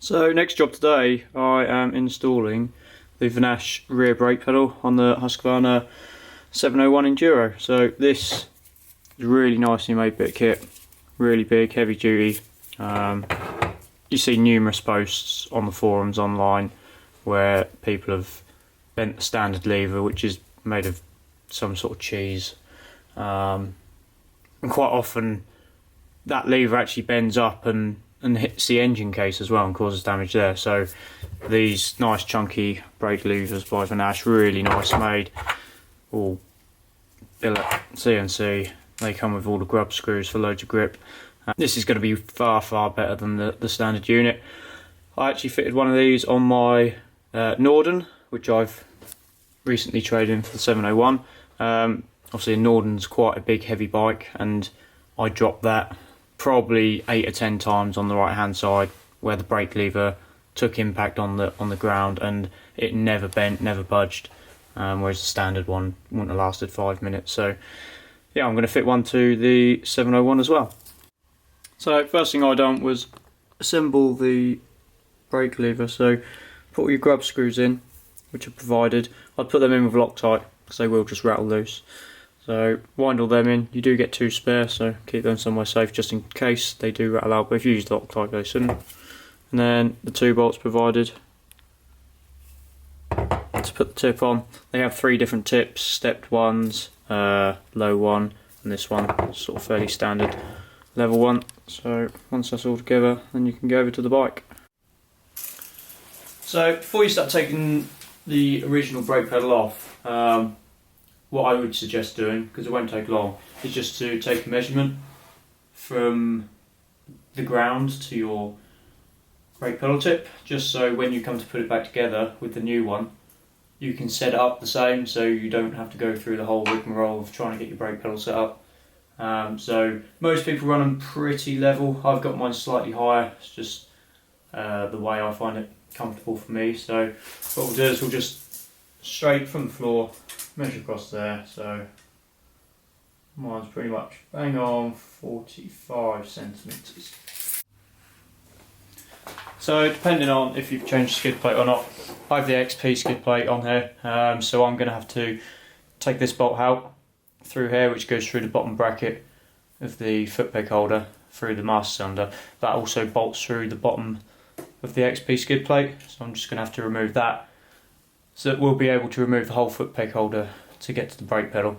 So next job today, I am installing the Vanasche rear brake pedal on the Husqvarna 701 Enduro. So this is a really nicely made bit of kit, really big, heavy duty. You see numerous posts on the forums online where people have bent the standard lever, which is made of some sort of cheese, and quite often that lever actually bends up and hits the engine case as well and causes damage there. So these nice chunky brake levers by Vanasche, really nice made, all billet CNC. They come with all the grub screws for loads of grip. This is going to be far better than the standard unit. I actually fitted one of these on my Norden, which I've recently traded in for the 701. Obviously Norden's quite a big heavy bike, and I dropped that probably 8 or 10 times on the right hand side where the brake lever took impact on the ground, and it never bent, never budged, whereas the standard one wouldn't have lasted 5 minutes. So yeah, I'm going to fit one to the 701 as well. So first thing I done was assemble the brake lever. So put all your grub screws in, which are provided. I'd put them in with Loctite because they will just rattle loose. So wind all them in. You do get 2 spare, so keep them somewhere safe just in case they do rattle out, but if you use Loctite they shouldn't. And then the 2 bolts provided to put the tip on. They have 3 different tips, stepped ones, low one, and this one, sort of fairly standard level one. So once that's all together, then you can go over to the bike. So before you start taking the original brake pedal off, what I would suggest doing, because it won't take long, is just to take a measurement from the ground to your brake pedal tip, just so when you come to put it back together with the new one, you can set it up the same, so you don't have to go through the whole rigmarole of trying to get your brake pedal set up. So most people run them pretty level. I've got mine slightly higher. It's just the way I find it comfortable for me. So what we'll do is we'll just straight from the floor measure across there. So mine's pretty much bang on 45 centimetres. So depending on if you've changed the skid plate or not, I have the XP skid plate on here, so I'm going to have to take this bolt out through here, which goes through the bottom bracket of the foot peg holder through the master cylinder. That also bolts through the bottom of the XP skid plate, so I'm just going to have to remove that, so that we'll be able to remove the whole foot peg holder to get to the brake pedal.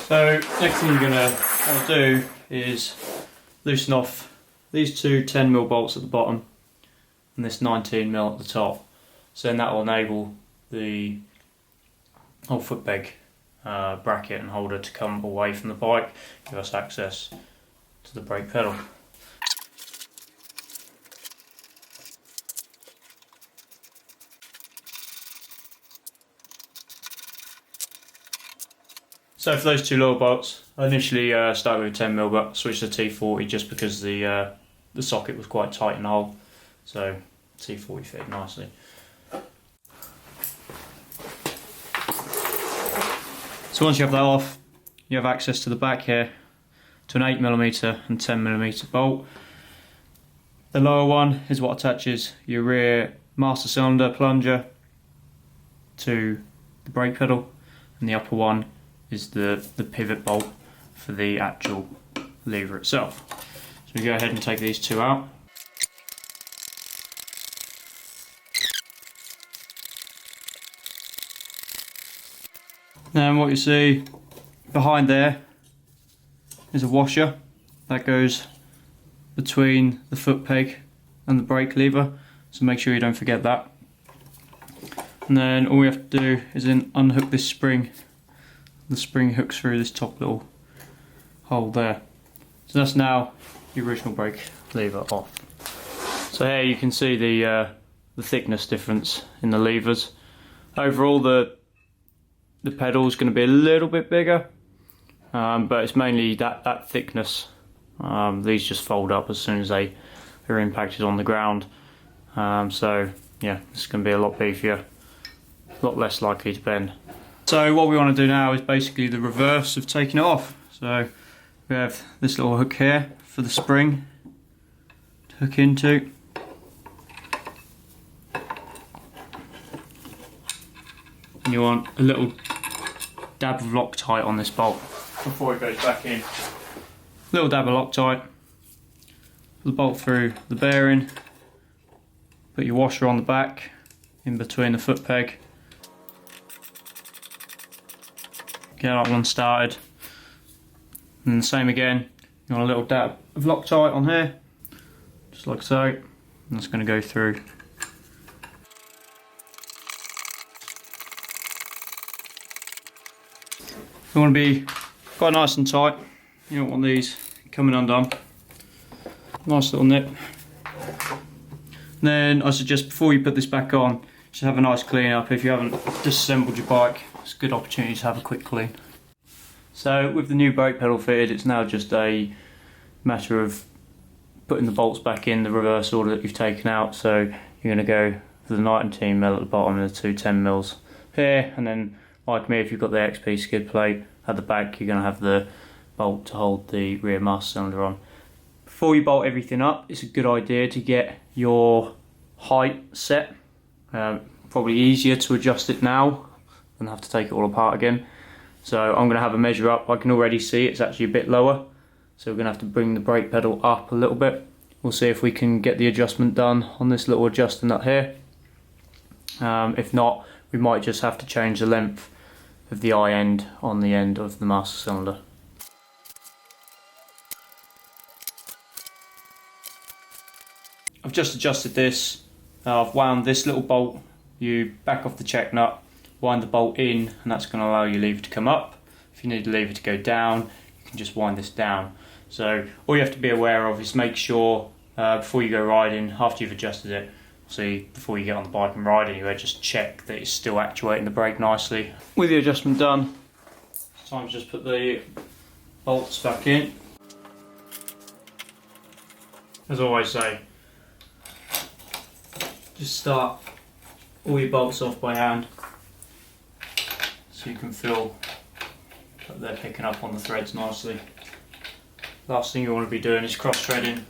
So next thing you're going to want to do is loosen off these 2 10mm bolts at the bottom and this 19mm at the top. So then that will enable the whole foot peg bracket and holder to come away from the bike, give us access to the brake pedal. So for those 2 lower bolts, I initially started with 10mm, but switched to T40 just because the socket was quite tight in the hole. So T40 fitted nicely. So once you have that off, you have access to the back here to an 8mm and 10mm bolt. The lower one is what attaches your rear master cylinder plunger to the brake pedal, and the upper one is the pivot bolt for the actual lever itself. So we go ahead and take these 2 out. Then what you see behind there is a washer that goes between the foot peg and the brake lever, so make sure you don't forget that. And then all we have to do is then unhook this spring. The spring hooks through this top little hole there. So that's now the original brake lever off. So here you can see the thickness difference in the levers. Overall the pedal is going to be a little bit bigger, but it's mainly that thickness. These just fold up as soon as they are impacted on the ground. So yeah, it's going to be a lot beefier, a lot less likely to bend. So what we want to do now is basically the reverse of taking it off. So we have this little hook here for the spring to hook into. And you want a little dab of Loctite on this bolt before it goes back in. Little dab of Loctite. Put the bolt through the bearing. Put your washer on the back, in between the foot peg. Get that one started. And the same again, you want a little dab of Loctite on here, just like so. And that's going to go through. You want to be quite nice and tight. You don't want these coming undone. Nice little nip. Then I suggest before you put this back on, just have a nice clean up. If you haven't disassembled your bike, it's a good opportunity to have a quick clean. So with the new brake pedal fitted, it's now just a matter of putting the bolts back in the reverse order that you've taken out. So you're going to go for the 19 mil at the bottom and the two 10 mils here, and then like me, if you've got the XP skid plate at the back, you're going to have the bolt to hold the rear master cylinder on. Before you bolt everything up, it's a good idea to get your height set. Probably easier to adjust it now than have to take it all apart again. So I'm going to have a measure up. I can already see it's actually a bit lower, so we're going to have to bring the brake pedal up a little bit. We'll see if we can get the adjustment done on this little adjusting nut here. If not, we might just have to change the length of the eye end on the end of the master cylinder. I've just adjusted this. I've wound this little bolt. You back off the check nut, wind the bolt in, and that's going to allow your lever to come up. If you need the lever to go down, you can just wind this down. So all you have to be aware of is make sure before you go riding, after you've adjusted it, see before you get on the bike and ride anywhere, just check that it's still actuating the brake nicely. With the adjustment done, it's time to just put the bolts back in. As I always say, just start all your bolts off by hand so you can feel that they're picking up on the threads nicely. Last thing you want to be doing is cross threading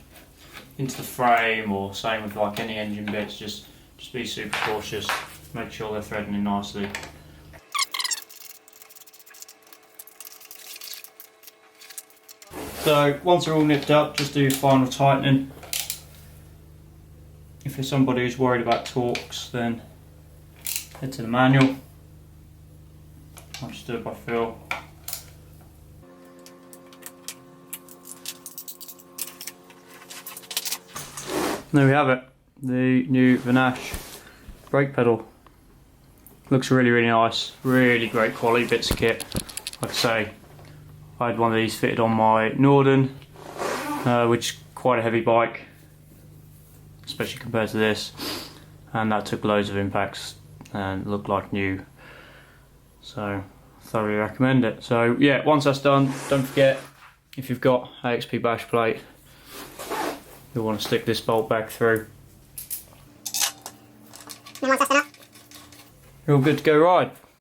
into the frame, or same with like any engine bits. Just be super cautious, make sure they're threading in nicely. So once they're all nipped up, just do final tightening. If you're somebody who's worried about torques, then head to the manual. I'll just do it by feel. And there we have it, the new Vanasche brake pedal. Looks really, really nice, really great quality bits of kit. Like I say, I had one of these fitted on my Norden, which is quite a heavy bike, especially compared to this, and that took loads of impacts and looked like new. So thoroughly recommend it. So yeah, once that's done, don't forget, if you've got AXP bash plate, you'll want to stick this bolt back through. And once that's done, you're all good to go ride.